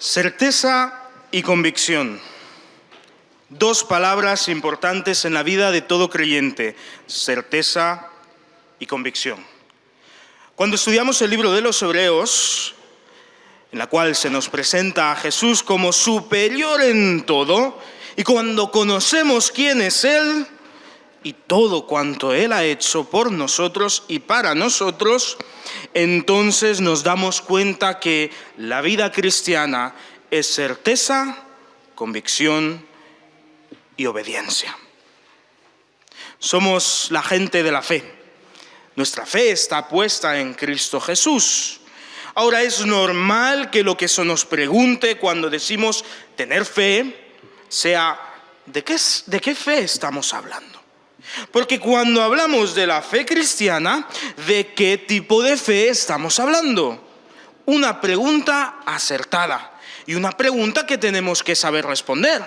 Certeza y convicción. Dos palabras importantes en la vida de todo creyente: certeza y convicción. Cuando estudiamos el libro de los Hebreos, en la cual se nos presenta a Jesús como superior en todo, y cuando conocemos quién es Él y todo cuanto Él ha hecho por nosotros y para nosotros, entonces nos damos cuenta que la vida cristiana es certeza, convicción y obediencia. Somos la gente de la fe. Nuestra fe está puesta en Cristo Jesús. Ahora, es normal que lo que se nos pregunte cuando decimos tener fe sea ¿de qué fe estamos hablando? Porque cuando hablamos de la fe cristiana, ¿de qué tipo de fe estamos hablando? Una pregunta acertada y una pregunta que tenemos que saber responder.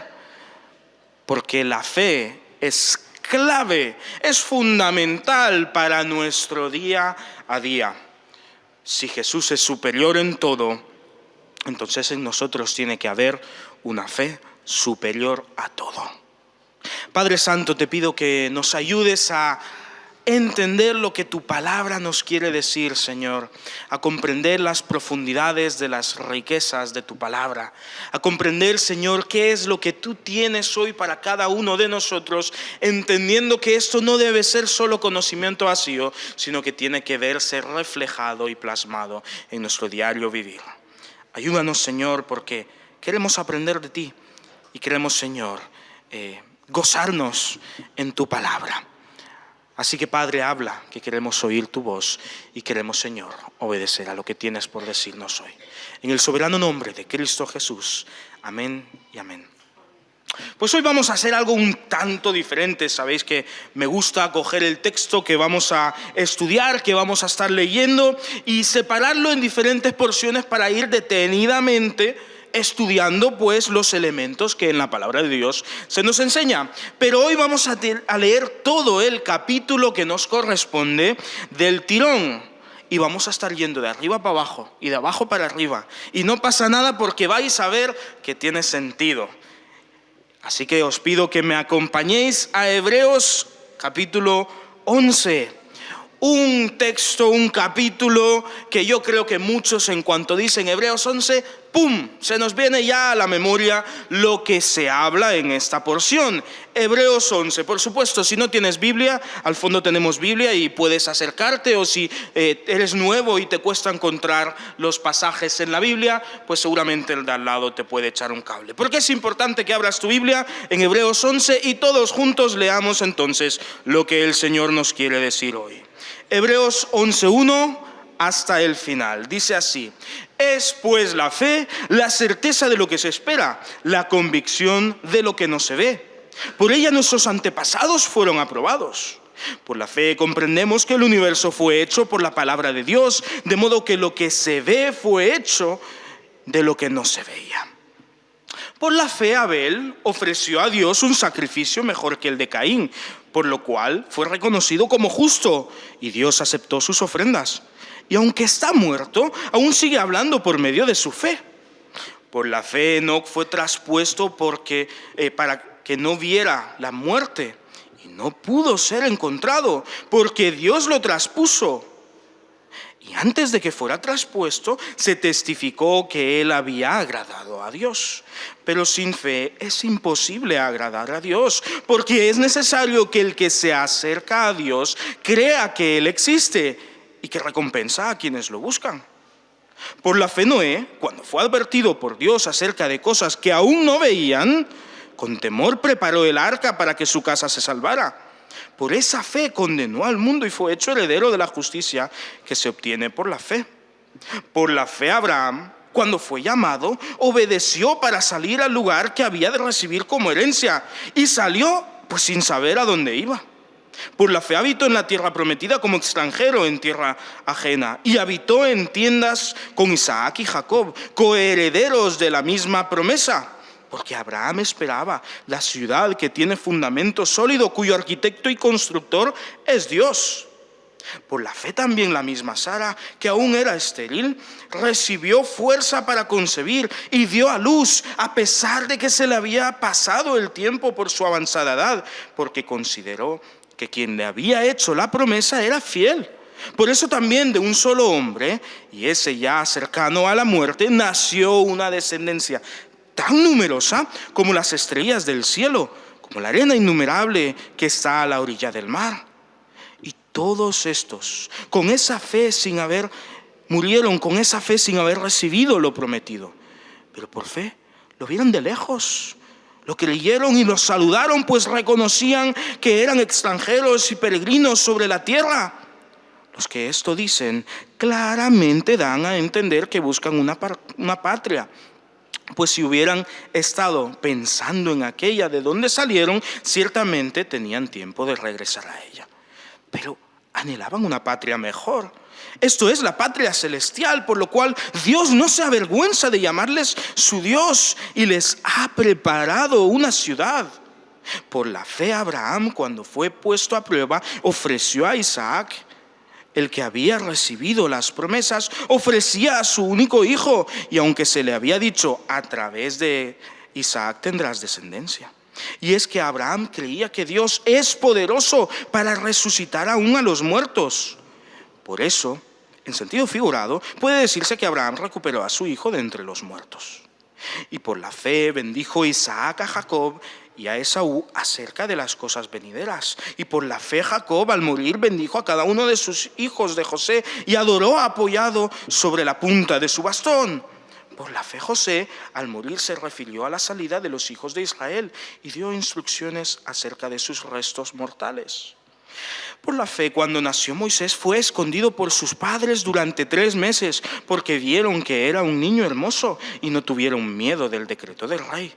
Porque la fe es clave, es fundamental para nuestro día a día. Si Jesús es superior en todo, entonces en nosotros tiene que haber una fe superior a todo. Padre Santo, te pido que nos ayudes a entender lo que tu palabra nos quiere decir, Señor, a comprender las profundidades de las riquezas de tu palabra, a comprender, Señor, qué es lo que tú tienes hoy para cada uno de nosotros, entendiendo que esto no debe ser solo conocimiento vacío, sino que tiene que verse reflejado y plasmado en nuestro diario vivir. Ayúdanos, Señor, porque queremos aprender de ti y queremos, Señor, gozarnos en tu palabra. Así que, Padre, habla, que queremos oír tu voz y queremos, Señor, obedecer a lo que tienes por decirnos hoy. En el soberano nombre de Cristo Jesús. Amén y amén. Pues hoy vamos a hacer algo un tanto diferente. Sabéis que me gusta coger el texto que vamos a estudiar, que vamos a estar leyendo, y separarlo en diferentes porciones para ir detenidamente estudiando pues los elementos que en la palabra de Dios se nos enseña. Pero hoy vamos a leer todo el capítulo que nos corresponde del tirón. Y vamos a estar yendo de arriba para abajo y de abajo para arriba. Y no pasa nada porque vais a ver que tiene sentido. Así que os pido que me acompañéis a Hebreos capítulo 11. Un texto, un capítulo que yo creo que muchos, en cuanto dicen Hebreos 11, ¡pum!, se nos viene ya a la memoria lo que se habla en esta porción. Hebreos 11, por supuesto, si no tienes Biblia, al fondo tenemos Biblia y puedes acercarte, o si eres nuevo y te cuesta encontrar los pasajes en la Biblia, pues seguramente el de al lado te puede echar un cable. Porque es importante que abras tu Biblia en Hebreos 11 y todos juntos leamos entonces lo que el Señor nos quiere decir hoy. Hebreos 11:1 hasta el final. Dice así: es pues la fe la certeza de lo que se espera, la convicción de lo que no se ve. Por ella nuestros antepasados fueron aprobados. Por la fe comprendemos que el universo fue hecho por la palabra de Dios, de modo que lo que se ve fue hecho de lo que no se veía. Por la fe Abel ofreció a Dios un sacrificio mejor que el de Caín, por lo cual fue reconocido como justo, y Dios aceptó sus ofrendas. Y aunque está muerto, aún sigue hablando por medio de su fe. Por la fe Enoc fue traspuesto para que no viera la muerte, y no pudo ser encontrado, porque Dios lo traspuso. Y antes de que fuera traspuesto, se testificó que él había agradado a Dios. Pero sin fe es imposible agradar a Dios, porque es necesario que el que se acerca a Dios crea que Él existe y que recompensa a quienes lo buscan. Por la fe Noé, cuando fue advertido por Dios acerca de cosas que aún no veían, con temor preparó el arca para que su casa se salvara. Por esa fe condenó al mundo y fue hecho heredero de la justicia que se obtiene por la fe. Por la fe Abraham, cuando fue llamado, obedeció para salir al lugar que había de recibir como herencia, y salió pues sin saber a dónde iba. Por la fe habitó en la tierra prometida como extranjero en tierra ajena, y habitó en tiendas con Isaac y Jacob, coherederos de la misma promesa. Porque Abraham esperaba la ciudad que tiene fundamento sólido, cuyo arquitecto y constructor es Dios. Por la fe también la misma Sara, que aún era estéril, recibió fuerza para concebir y dio a luz, a pesar de que se le había pasado el tiempo por su avanzada edad, porque consideró que quien le había hecho la promesa era fiel. Por eso también de un solo hombre, y ese ya cercano a la muerte, nació una descendencia tan numerosa como las estrellas del cielo, como la arena innumerable que está a la orilla del mar. Y todos estos, murieron con esa fe sin haber recibido lo prometido. Pero por fe lo vieron de lejos, lo creyeron y los saludaron, pues reconocían que eran extranjeros y peregrinos sobre la tierra. Los que esto dicen claramente dan a entender que buscan una patria. Pues si hubieran estado pensando en aquella de donde salieron, ciertamente tenían tiempo de regresar a ella. Pero anhelaban una patria mejor. Esto es la patria celestial, por lo cual Dios no se avergüenza de llamarles su Dios y les ha preparado una ciudad. Por la fe Abraham, cuando fue puesto a prueba, ofreció a Isaac. El que había recibido las promesas ofrecía a su único hijo, y aunque se le había dicho, a través de Isaac tendrás descendencia. Y es que Abraham creía que Dios es poderoso para resucitar aún a los muertos. Por eso, en sentido figurado, puede decirse que Abraham recuperó a su hijo de entre los muertos. Y por la fe bendijo Isaac a Jacob y a Esaú acerca de las cosas venideras. Y por la fe Jacob al morir bendijo a cada uno de sus hijos de José y adoró apoyado sobre la punta de su bastón. Por la fe José al morir se refirió a la salida de los hijos de Israel y dio instrucciones acerca de sus restos mortales. Por la fe, cuando nació Moisés, fue escondido por sus padres durante 3 meses, porque vieron que era un niño hermoso y no tuvieron miedo del decreto del rey.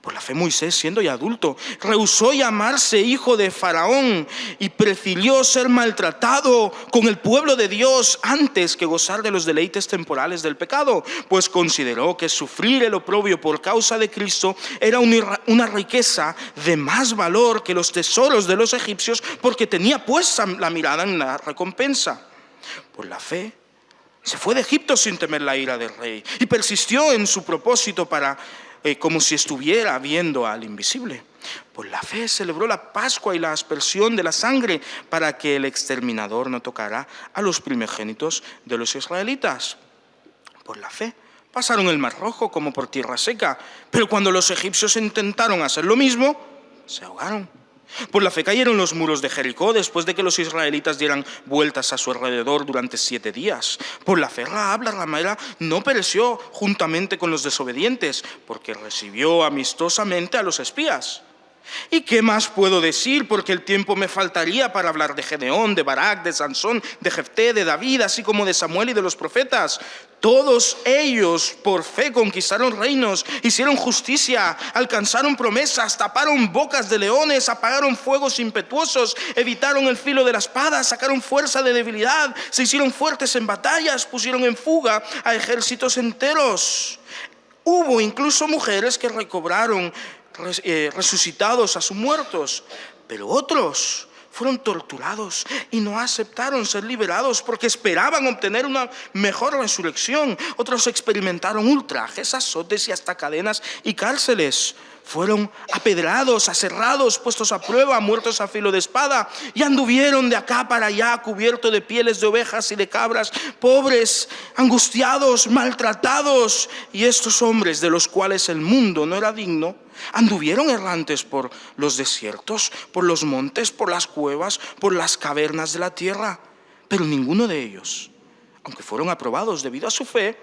Por la fe Moisés, siendo ya adulto, rehusó llamarse hijo de Faraón y prefirió ser maltratado con el pueblo de Dios antes que gozar de los deleites temporales del pecado, pues consideró que sufrir el oprobio por causa de Cristo era una riqueza de más valor que los tesoros de los egipcios, porque tenía puesta la mirada en la recompensa. Por la fe se fue de Egipto sin temer la ira del rey y persistió en su propósito como si estuviera viendo al invisible. Por la fe celebró la Pascua y la aspersión de la sangre para que el exterminador no tocara a los primogénitos de los israelitas. Por la fe pasaron el Mar Rojo como por tierra seca, pero cuando los egipcios intentaron hacer lo mismo, se ahogaron. Por la fe cayeron los muros de Jericó después de que los israelitas dieran vueltas a su alrededor durante 7 días. Por la fe Rahab la ramera no pereció juntamente con los desobedientes, porque recibió amistosamente a los espías. ¿Y qué más puedo decir? Porque el tiempo me faltaría para hablar de Gedeón, de Barak, de Sansón, de Jefté, de David, así como de Samuel y de los profetas. Todos ellos por fe conquistaron reinos, hicieron justicia, alcanzaron promesas, taparon bocas de leones, apagaron fuegos impetuosos, evitaron el filo de la espada, sacaron fuerza de debilidad, se hicieron fuertes en batallas, pusieron en fuga a ejércitos enteros. Hubo incluso mujeres que recobraron resucitados a sus muertos, pero otros fueron torturados y no aceptaron ser liberados porque esperaban obtener una mejor resurrección. Otros experimentaron ultrajes, azotes y hasta cadenas y cárceles. Fueron apedrados, aserrados, puestos a prueba, muertos a filo de espada, y anduvieron de acá para allá cubiertos de pieles de ovejas y de cabras, pobres, angustiados, maltratados. Y estos hombres, de los cuales el mundo no era digno, anduvieron errantes por los desiertos, por los montes, por las cuevas, por las cavernas de la tierra. Pero ninguno de ellos, aunque fueron aprobados debido a su fe,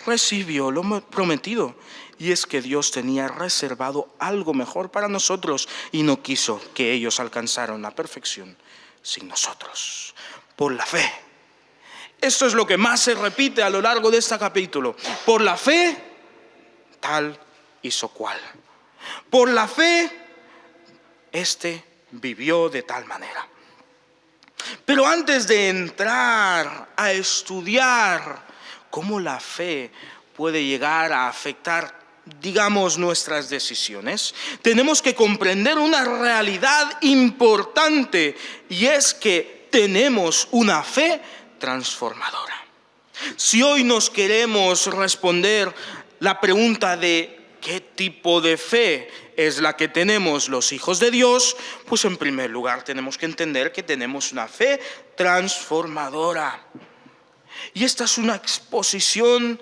recibió lo prometido. Y es que Dios tenía reservado algo mejor para nosotros y no quiso que ellos alcanzaran la perfección sin nosotros. Por la fe. Esto es lo que más se repite a lo largo de este capítulo. Por la fe, tal hizo cual. Por la fe, vivió de tal manera. Pero antes de entrar a estudiar cómo la fe puede llegar a afectar, digamos, nuestras decisiones, tenemos que comprender una realidad importante, y es que tenemos una fe transformadora. Si hoy nos queremos responder la pregunta de ¿qué tipo de fe es la que tenemos los hijos de Dios? Pues en primer lugar tenemos que entender que tenemos una fe transformadora. Y esta es una exposición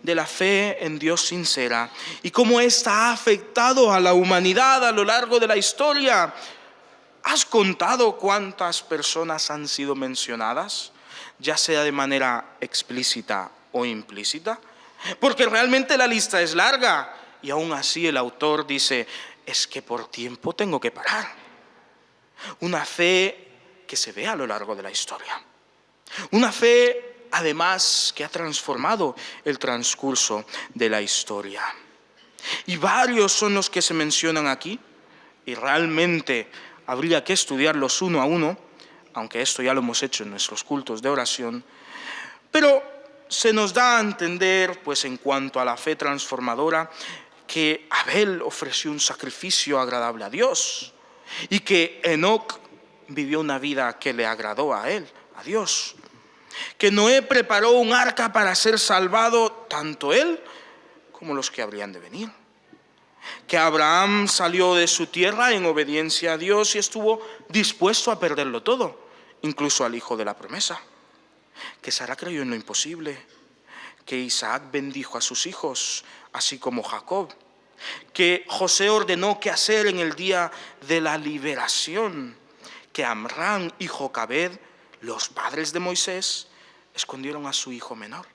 de la fe en Dios sincera y cómo esta ha afectado a la humanidad a lo largo de la historia. ¿Has contado cuántas personas han sido mencionadas, ya sea de manera explícita o implícita? Porque realmente la lista es larga y aún así el autor dice, es que por tiempo tengo que parar. Una fe que se ve a lo largo de la historia. Una fe además que ha transformado el transcurso de la historia. Y varios son los que se mencionan aquí, y realmente habría que estudiarlos uno a uno, aunque esto ya lo hemos hecho en nuestros cultos de oración, pero se nos da a entender, pues en cuanto a la fe transformadora, que Abel ofreció un sacrificio agradable a Dios, y que Enoc vivió una vida que le agradó a él, a Dios. Que Noé preparó un arca para ser salvado tanto él como los que habrían de venir. Que Abraham salió de su tierra en obediencia a Dios y estuvo dispuesto a perderlo todo, incluso al hijo de la promesa. Que Sara creyó en lo imposible. Que Isaac bendijo a sus hijos, así como Jacob. Que José ordenó qué hacer en el día de la liberación. Que Amram y Jocabed, los padres de Moisés, escondieron a su hijo menor.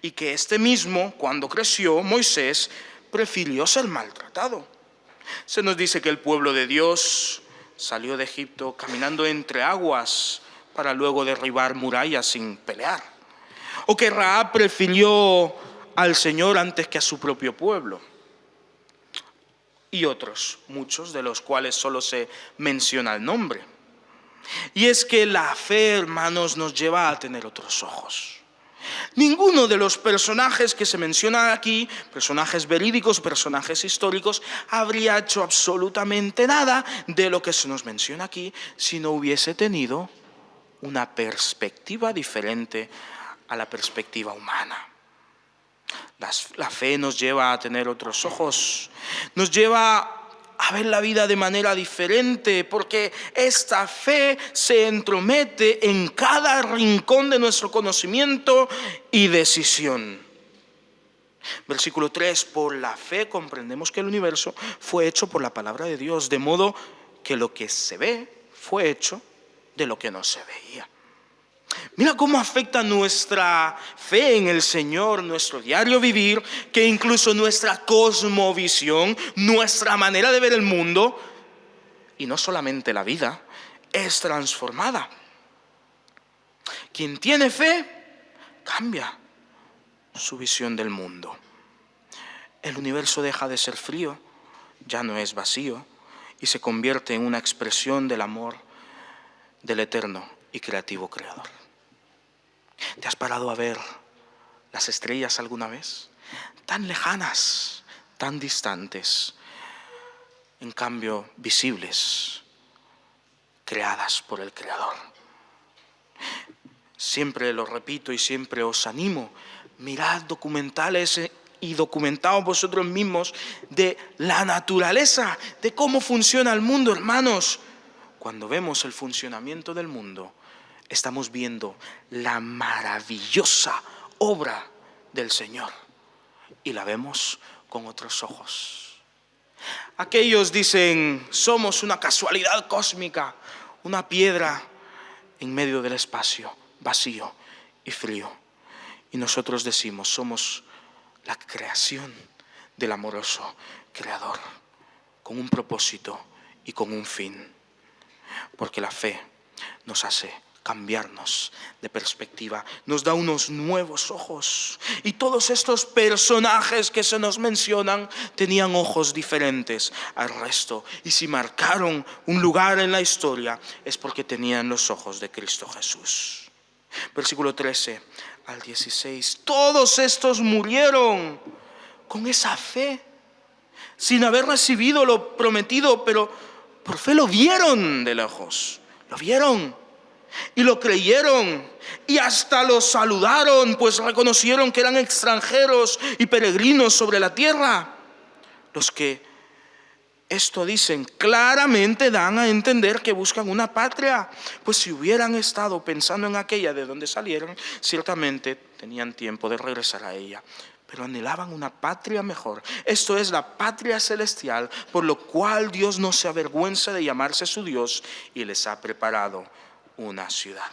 Y que este mismo, cuando creció, Moisés prefirió ser maltratado. Se nos dice que el pueblo de Dios salió de Egipto caminando entre aguas para luego derribar murallas sin pelear. O que Rahab prefirió al Señor antes que a su propio pueblo. Y otros, muchos de los cuales solo se menciona el nombre. Y es que la fe, hermanos, nos lleva a tener otros ojos. Ninguno de los personajes que se mencionan aquí, personajes verídicos, personajes históricos, habría hecho absolutamente nada de lo que se nos menciona aquí si no hubiese tenido una perspectiva diferente a la perspectiva humana. La fe nos lleva a tener otros ojos, nos lleva a ver la vida de manera diferente, porque esta fe se entromete en cada rincón de nuestro conocimiento y decisión. Versículo 3, por la fe comprendemos que el universo fue hecho por la palabra de Dios, de modo que lo que se ve fue hecho de lo que no se veía. Mira cómo afecta nuestra fe en el Señor, nuestro diario vivir, que incluso nuestra cosmovisión, nuestra manera de ver el mundo, y no solamente la vida, es transformada. Quien tiene fe, cambia su visión del mundo. El universo deja de ser frío, ya no es vacío, y se convierte en una expresión del amor del eterno y creativo Creador. ¿Te has parado a ver las estrellas alguna vez? Tan lejanas, tan distantes, en cambio visibles, creadas por el Creador. Siempre lo repito y siempre os animo, mirad documentales y documentaos vosotros mismos de la naturaleza, de cómo funciona el mundo, hermanos. Cuando vemos el funcionamiento del mundo, estamos viendo la maravillosa obra del Señor y la vemos con otros ojos. Aquellos dicen, somos una casualidad cósmica, una piedra en medio del espacio, vacío y frío. Y nosotros decimos, somos la creación del amoroso Creador, con un propósito y con un fin. Porque la fe nos hace cambiarnos de perspectiva, nos da unos nuevos ojos. Y todos estos personajes que se nos mencionan tenían ojos diferentes al resto. Y si marcaron un lugar en la historia es porque tenían los ojos de Cristo Jesús. Versículo 13 al 16. Todos estos murieron con esa fe, sin haber recibido lo prometido, pero por fe lo vieron de lejos. Lo vieron. y lo creyeron y hasta los saludaron, pues reconocieron que eran extranjeros y peregrinos sobre la tierra. Los que esto dicen claramente dan a entender que buscan una patria, pues si hubieran estado pensando en aquella de donde salieron, ciertamente tenían tiempo de regresar a ella, pero anhelaban una patria mejor. Esto es la patria celestial, por lo cual Dios no se avergüenza de llamarse su Dios y les ha preparado una ciudad.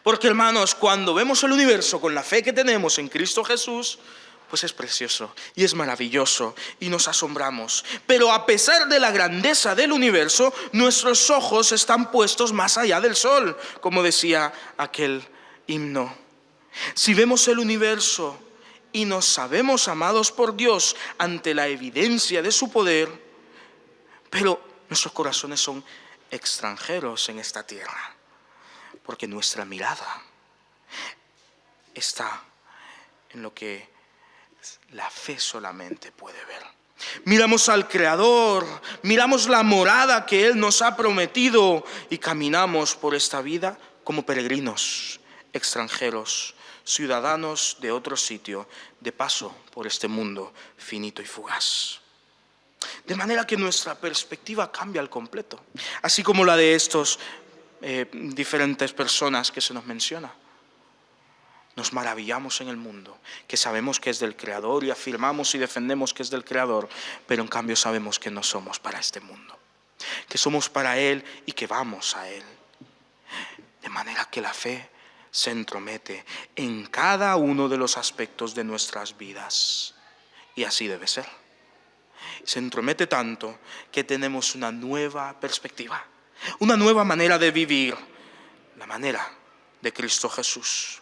Porque, hermanos, cuando vemos el universo con la fe que tenemos en Cristo Jesús, pues es precioso y es maravilloso y nos asombramos. Pero a pesar de la grandeza del universo, nuestros ojos están puestos más allá del sol, como decía aquel himno. Si vemos el universo y nos sabemos amados por Dios ante la evidencia de su poder, pero nuestros corazones son extranjeros en esta tierra, porque nuestra mirada está en lo que la fe solamente puede ver. Miramos al Creador, miramos la morada que Él nos ha prometido y caminamos por esta vida como peregrinos, extranjeros, ciudadanos de otro sitio, de paso por este mundo finito y fugaz. De manera que nuestra perspectiva cambia al completo, así como la de estos diferentes personas que se nos menciona. Nos maravillamos en el mundo, que sabemos que es del Creador y afirmamos y defendemos que es del Creador, pero en cambio sabemos que no somos para este mundo, que somos para Él y que vamos a Él. De manera que la fe se entromete en cada uno de los aspectos de nuestras vidas, y así debe ser. Se entromete tanto que tenemos una nueva perspectiva, una nueva manera de vivir, la manera de Cristo Jesús.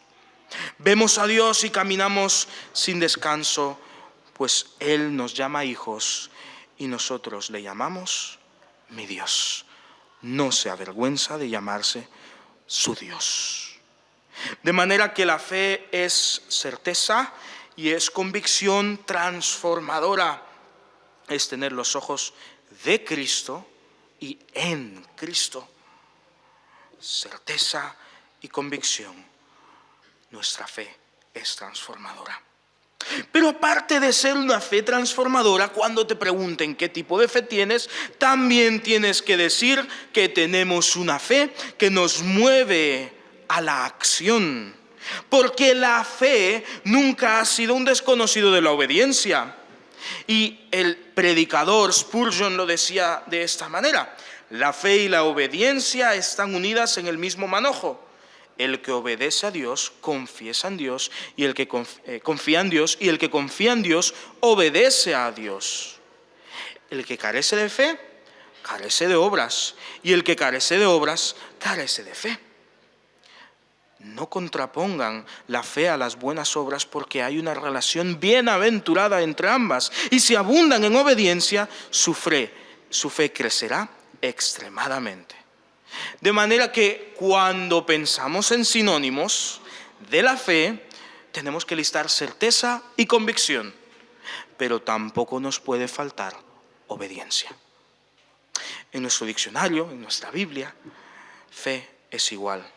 Vemos a Dios y caminamos sin descanso, pues Él nos llama hijos y nosotros le llamamos mi Dios. No se avergüenza de llamarse su Dios. De manera que la fe es certeza y es convicción transformadora. Es tener los ojos de Cristo y en Cristo. Certeza y convicción. Nuestra fe es transformadora. Pero aparte de ser una fe transformadora, cuando te pregunten qué tipo de fe tienes, también tienes que decir que tenemos una fe que nos mueve a la acción. Porque la fe nunca ha sido un desconocido de la obediencia. Y el predicador Spurgeon lo decía de esta manera: la fe y la obediencia están unidas en el mismo manojo. El que obedece a Dios confiesa en Dios, y el que confía en Dios, y el que confía en Dios obedece a Dios. El que carece de fe carece de obras, y el que carece de obras carece de fe. No contrapongan la fe a las buenas obras, porque hay una relación bienaventurada entre ambas, y si abundan en obediencia, su fe crecerá extremadamente. De manera que cuando pensamos en sinónimos de la fe, tenemos que listar certeza y convicción, pero tampoco nos puede faltar obediencia. En nuestro diccionario, en nuestra Biblia, fe es igual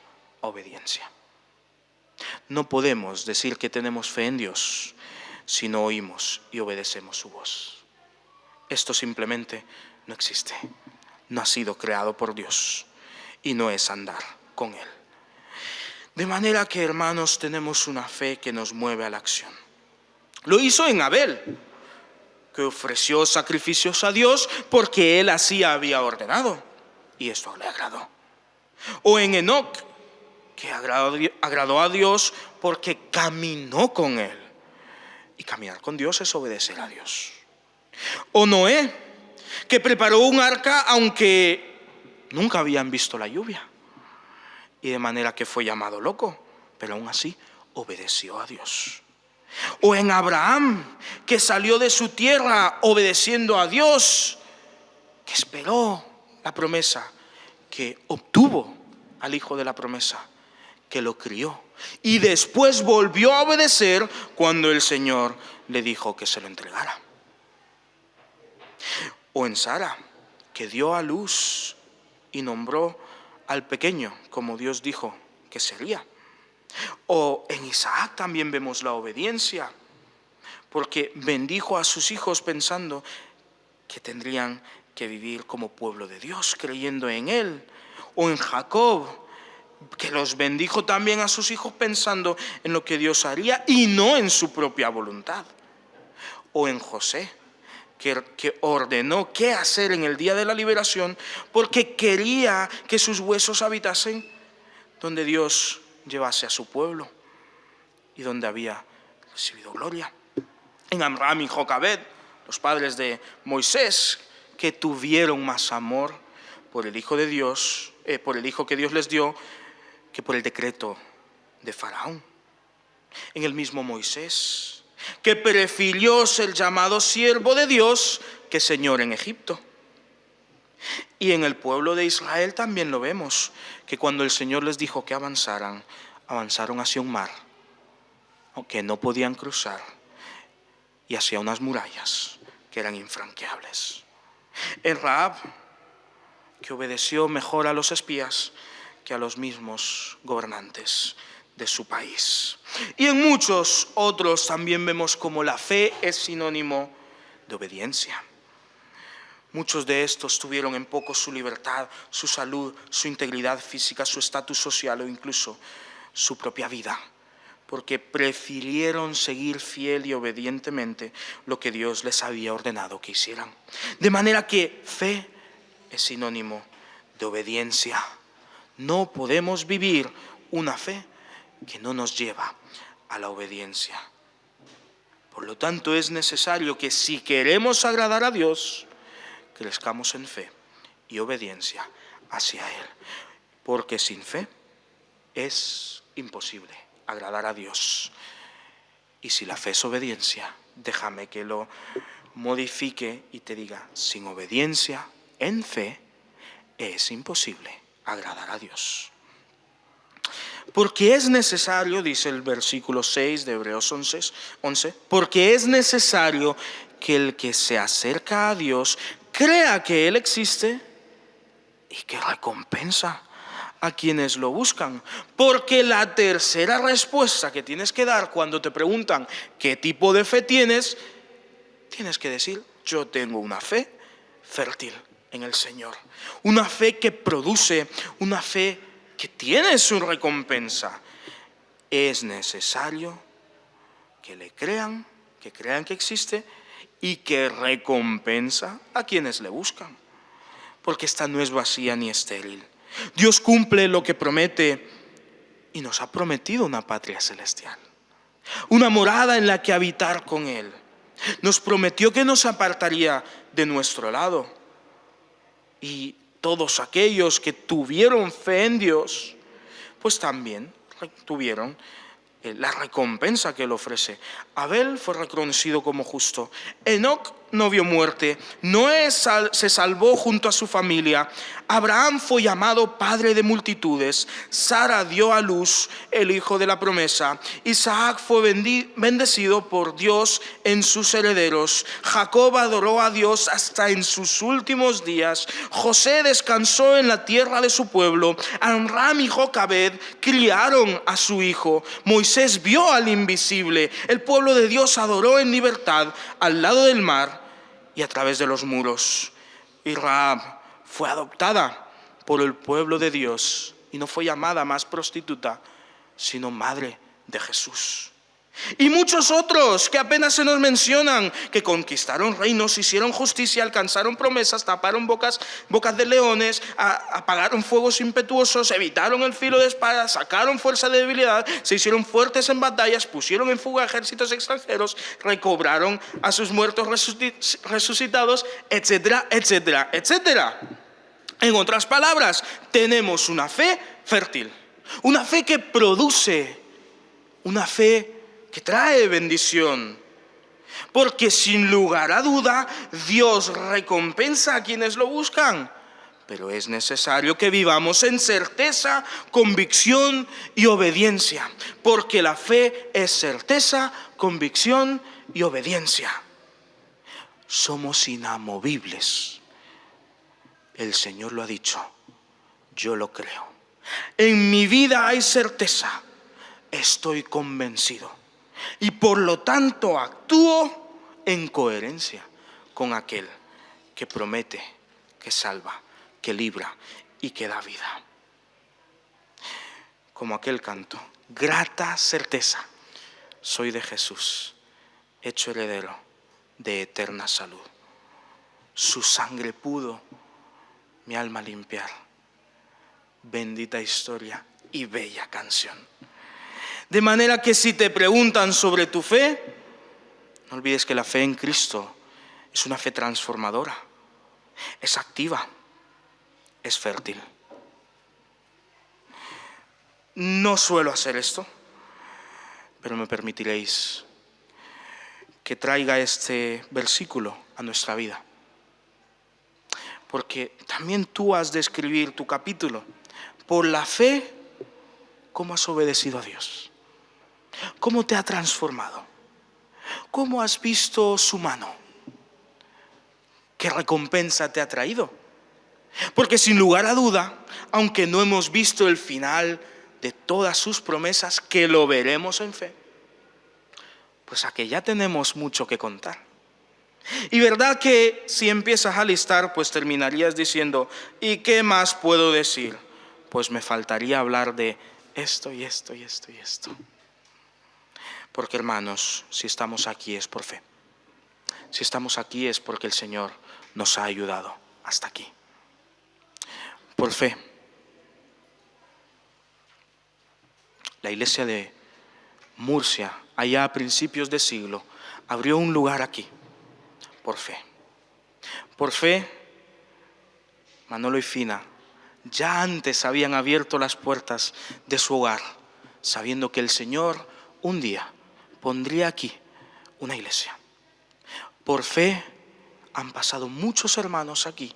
a obediencia. No podemos decir que tenemos fe en Dios si no oímos y obedecemos su voz. Esto simplemente no existe, no ha sido creado por Dios. Y no es andar con Él. De manera que, hermanos, tenemos una fe que nos mueve a la acción. Lo hizo en Abel, que ofreció sacrificios a Dios porque él así había ordenado, y esto le agradó. O en Enoc, que agradó a Dios porque caminó con Él. Y caminar con Dios es obedecer a Dios. O Noé, que preparó un arca aunque nunca habían visto la lluvia, y de manera que fue llamado loco, pero aún así obedeció a Dios. O en Abraham, que salió de su tierra obedeciendo a Dios, que esperó la promesa, que obtuvo al hijo de la promesa, que lo crió, y después volvió a obedecer cuando el Señor le dijo que se lo entregara. O en Sara, que dio a luz y nombró al pequeño, como Dios dijo que sería. O en Isaac también vemos la obediencia, porque bendijo a sus hijos pensando que tendrían que vivir como pueblo de Dios, creyendo en Él. O en Jacob, que los bendijo también a sus hijos pensando en lo que Dios haría y no en su propia voluntad. O en José, que ordenó qué hacer en el día de la liberación porque quería que sus huesos habitasen donde Dios llevase a su pueblo y donde había recibido gloria. En Amram y Jocabed, los padres de Moisés, que tuvieron más amor por el Hijo de Dios, por el Hijo que Dios les dio, que por el decreto de Faraón. En el mismo Moisés, que prefirió ser llamado siervo de Dios que señor en Egipto. Y en el pueblo de Israel también lo vemos, que cuando el Señor les dijo que avanzaran, avanzaron hacia un mar, aunque no podían cruzar, y hacia unas murallas que eran infranqueables. En Rahab, que obedeció mejor a los espías que a los mismos gobernantes de su país. Y en muchos otros también vemos como la fe es sinónimo de obediencia. Muchos de estos tuvieron en poco su libertad, su salud, su integridad física, su estatus social o incluso su propia vida, porque prefirieron seguir fiel y obedientemente lo que Dios les había ordenado que hicieran. De manera que fe es sinónimo de obediencia. No podemos vivir una fe que no nos lleva a la obediencia. Por lo tanto, es necesario que si queremos agradar a Dios, crezcamos en fe y obediencia hacia Él. Porque sin fe es imposible agradar a Dios. Y si la fe es obediencia, déjame que lo modifique y te diga, sin obediencia, en fe, es imposible agradar a Dios. Porque es necesario, dice el versículo 6 de Hebreos 11, porque es necesario que el que se acerca a Dios crea que Él existe y que recompensa a quienes lo buscan. Porque la tercera respuesta que tienes que dar cuando te preguntan qué tipo de fe tienes, tienes que decir, yo tengo una fe fértil en el Señor. Una fe que produce, una fe que tiene su recompensa. Es necesario que le crean, que crean que existe y que recompensa a quienes le buscan. Porque esta no es vacía ni estéril. Dios cumple lo que promete y nos ha prometido una patria celestial, una morada en la que habitar con Él. Nos prometió que nos apartaría de nuestro lado. Y todos aquellos que tuvieron fe en Dios, pues también tuvieron la recompensa que Él ofrece. Abel fue reconocido como justo. Enoc no vio muerte. Noé se salvó junto a su familia. Abraham fue llamado padre de multitudes. Sara dio a luz el hijo de la promesa. Isaac fue bendecido por Dios en sus herederos. Jacob adoró a Dios hasta en sus últimos días. José descansó en la tierra de su pueblo. Amram y Jocabed criaron a su hijo. Moisés vio al invisible. El pueblo de Dios adoró en libertad al lado del mar y a través de los muros. Y Rahab fue adoptada por el pueblo de Dios y no fue llamada más prostituta, sino madre de Jesús. Y muchos otros que apenas se nos mencionan, que conquistaron reinos, hicieron justicia, alcanzaron promesas, taparon bocas de leones, apagaron fuegos impetuosos, evitaron el filo de espada, sacaron fuerza de debilidad, se hicieron fuertes en batallas, pusieron en fuga ejércitos extranjeros, recobraron a sus muertos resucitados, etcétera, etcétera, etcétera. En otras palabras, tenemos una fe fértil, una fe que produce, una fe que trae bendición, porque sin lugar a duda Dios recompensa a quienes lo buscan, pero es necesario que vivamos en certeza, convicción y obediencia, porque la fe es certeza, convicción y obediencia. Somos inamovibles. El Señor lo ha dicho. yo lo creo. En mi vida hay certeza, estoy convencido. Y por lo tanto actúo en coherencia con aquel que promete, que salva, que libra y que da vida. Como aquel canto, grata certeza, soy de Jesús, hecho heredero de eterna salud. Su sangre pudo mi alma limpiar. Bendita historia y bella canción. De manera que si te preguntan sobre tu fe, no olvides que la fe en Cristo es una fe transformadora, es activa, es fértil. No suelo hacer esto, pero me permitiréis que traiga este versículo a nuestra vida. Porque también tú has de escribir tu capítulo. Por la fe, ¿cómo has obedecido a Dios? ¿Cómo te ha transformado? ¿Cómo has visto su mano? ¿Qué recompensa te ha traído? Porque sin lugar a duda, aunque no hemos visto el final de todas sus promesas, que lo veremos en fe, pues aquí ya tenemos mucho que contar. Y verdad que si empiezas a listar, pues terminarías diciendo, ¿y qué más puedo decir? Pues me faltaría hablar de esto y esto y esto y esto. Porque hermanos, si estamos aquí es por fe. Si estamos aquí es porque el Señor nos ha ayudado hasta aquí. Por fe. La iglesia de Murcia, allá a principios de siglo, abrió un lugar aquí. Por fe. Por fe, Manolo y Fina ya antes habían abierto las puertas de su hogar, sabiendo que el Señor un día pondría aquí una iglesia. Por fe han pasado muchos hermanos aquí.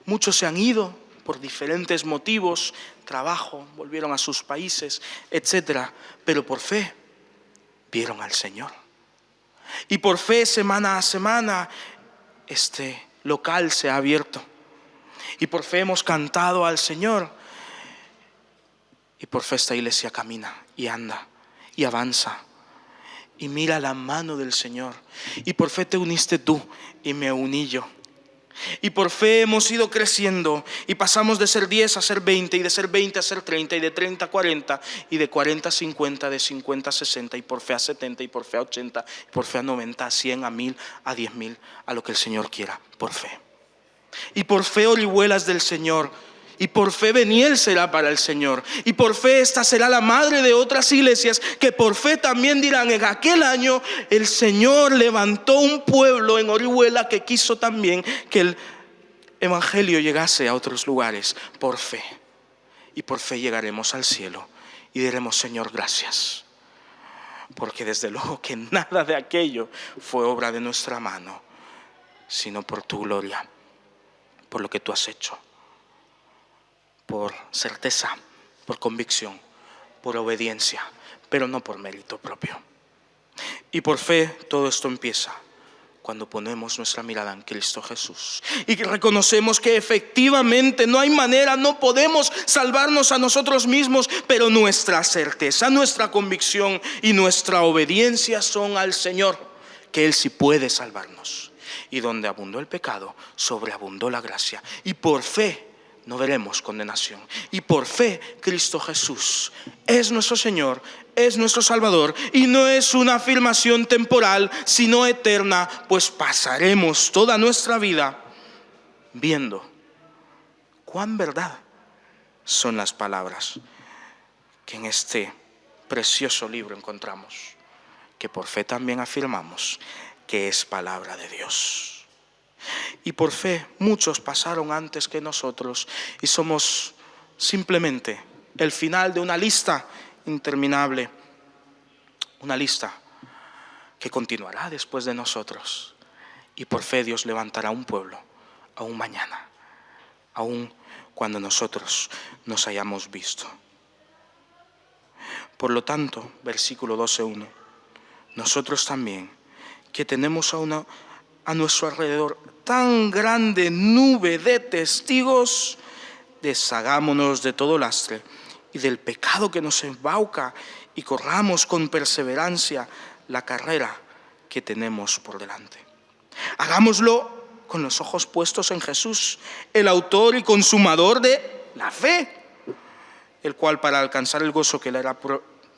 Muchos se han ido por diferentes motivos, trabajo, volvieron a sus países, etc. Pero por fe vieron al Señor. Y por fe, semana a semana, este local se ha abierto. Y por fe hemos cantado al Señor. Y por fe esta iglesia camina y anda y avanza. Y mira la mano del Señor. Y por fe te uniste tú y me uní yo. Y por fe hemos ido creciendo y pasamos de ser 10 a ser 20 y de ser 20 a ser 30 y de 30 a 40 y de 40 a 50, de 50 a 60 y por fe a 70 y por fe a 80 y por fe a 90, a 100, a 1000, a 10.000, a lo que el Señor quiera, por fe. Y por fe Orihuelas del Señor. Y por fe Beniel será para el Señor. Y por fe esta será la madre de otras iglesias que por fe también dirán, en aquel año el Señor levantó un pueblo en Orihuela que quiso también que el evangelio llegase a otros lugares por fe. Y por fe llegaremos al cielo y diremos, Señor, gracias. Porque desde luego que nada de aquello fue obra de nuestra mano, sino por tu gloria, por lo que tú has hecho. Por certeza, por convicción, por obediencia, pero no por mérito propio. Y por fe todo esto empieza cuando ponemos nuestra mirada en Cristo Jesús y reconocemos que efectivamente no hay manera, no podemos salvarnos a nosotros mismos, pero nuestra certeza, nuestra convicción y nuestra obediencia son al Señor, que Él sí puede salvarnos. Y donde abundó el pecado, sobreabundó la gracia. Y por fe no veremos condenación. Y por fe Cristo Jesús es nuestro Señor, es nuestro Salvador. Y no es una afirmación temporal, sino eterna, pues pasaremos toda nuestra vida viendo cuán verdad son las palabras que en este precioso libro encontramos, que por fe también afirmamos que es palabra de Dios. Y por fe muchos pasaron antes que nosotros y somos simplemente el final de una lista interminable, una lista que continuará después de nosotros. Y por fe Dios levantará un pueblo aún mañana, aún cuando nosotros nos hayamos visto. Por lo tanto, versículo 12:1, nosotros también, que tenemos a nuestro alrededor tan grande nube de testigos, deshagámonos de todo lastre y del pecado que nos embauca y corramos con perseverancia la carrera que tenemos por delante. Hagámoslo con los ojos puestos en Jesús, el autor y consumador de la fe, el cual para alcanzar el gozo que le era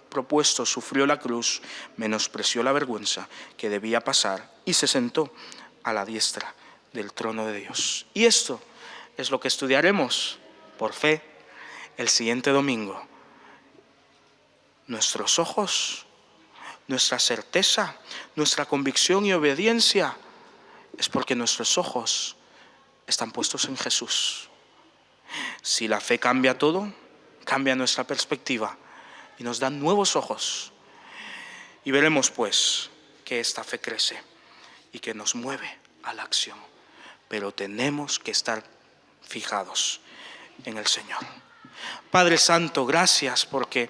propuesto sufrió la cruz, menospreció la vergüenza que debía pasar y se sentó a la diestra del trono de Dios. Y esto es lo que estudiaremos por fe el siguiente domingo. Nuestros ojos, nuestra certeza, nuestra convicción y obediencia es porque nuestros ojos están puestos en Jesús. Si la fe cambia todo, cambia nuestra perspectiva y nos da nuevos ojos. Y veremos pues que esta fe crece y que nos mueve a la acción. Pero tenemos que estar fijados en el Señor. Padre Santo, gracias porque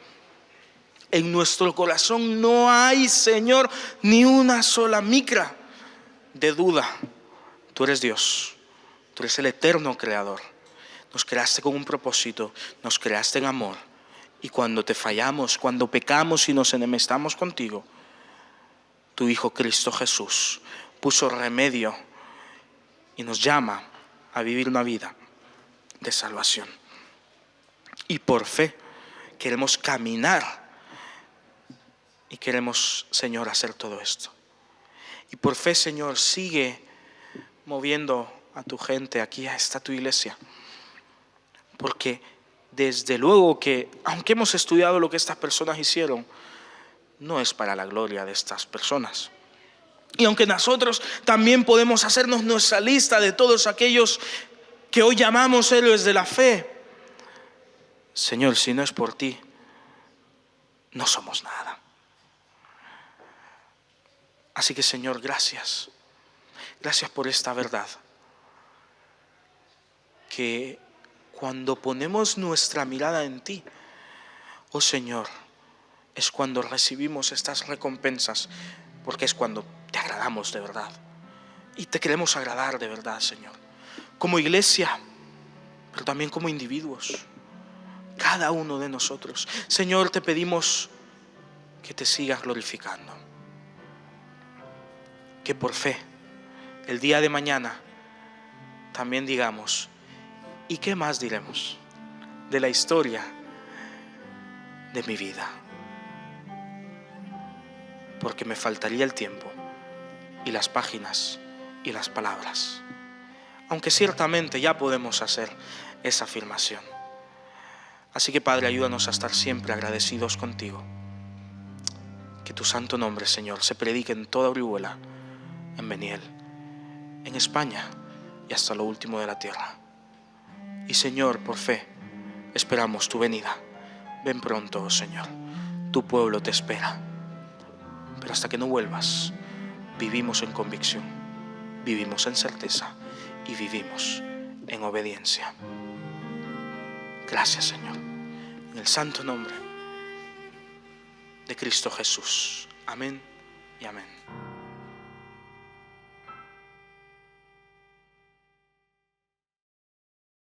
en nuestro corazón no hay, Señor, ni una sola micra de duda. Tú eres Dios, tú eres el eterno creador. Nos creaste con un propósito, nos creaste en amor. Y cuando te fallamos, cuando pecamos y nos enemistamos contigo, tu Hijo Cristo Jesús puso remedio y nos llama a vivir una vida de salvación. Y por fe queremos caminar y queremos, Señor, hacer todo esto. Y por fe, Señor, sigue moviendo a tu gente aquí, a esta tu iglesia. Porque desde luego que, aunque hemos estudiado lo que estas personas hicieron, no es para la gloria de estas personas. Y aunque nosotros también podemos hacernos nuestra lista de todos aquellos que hoy llamamos héroes de la fe, Señor, si no es por ti, no somos nada. Así que, Señor, gracias. Gracias por esta verdad. Que cuando ponemos nuestra mirada en ti, oh Señor, es cuando recibimos estas recompensas, porque es cuando te agradamos de verdad. Y te queremos agradar de verdad, Señor. Como iglesia, pero también como individuos. Cada uno de nosotros. Señor, te pedimos que te sigas glorificando. Que por fe, el día de mañana, también digamos, ¿y qué más diremos de la historia de mi vida? Porque me faltaría el tiempo y las páginas y las palabras. Aunque ciertamente ya podemos hacer esa afirmación. Así que, Padre, ayúdanos a estar siempre agradecidos contigo. Que tu santo nombre, Señor, se predique en toda Orihuela, en Beniel, en España y hasta lo último de la tierra. Y, Señor, por fe, esperamos tu venida. Ven pronto, oh Señor. Tu pueblo te espera. Pero hasta que no vuelvas, vivimos en convicción, vivimos en certeza y vivimos en obediencia. Gracias, Señor. En el santo nombre de Cristo Jesús. Amén y amén.